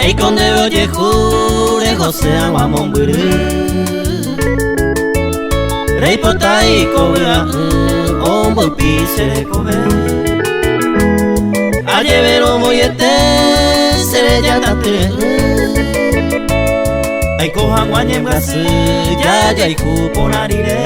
Eikon de oye jure Josean wa momburu Reipotai kobea ombo pisere kobe Ayevero moyete sere yatate Aiko hangwanye mgasu ya yaiku ponarire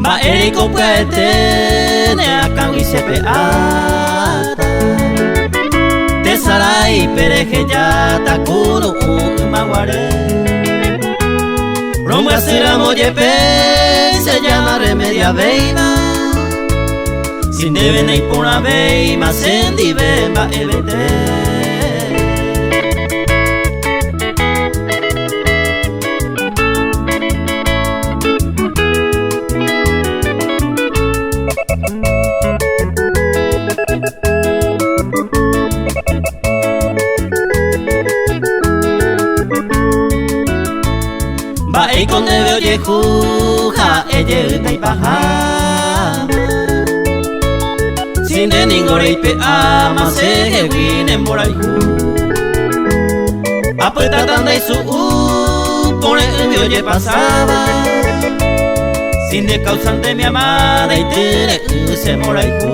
Ba eriko puete ne akangi sepe ata Tesarai pereje ya takuro umaware Romga sera moyepe se llama remedia veima Sin debe nei pona veima sendi bemba ebete Ba eikon debe oye juja eye utai paja Sin de ningore ipe ama sege wine moraiku Apuesta tanda isu pone umi oye pasaba Sin de causante mi amada y tere se moraiku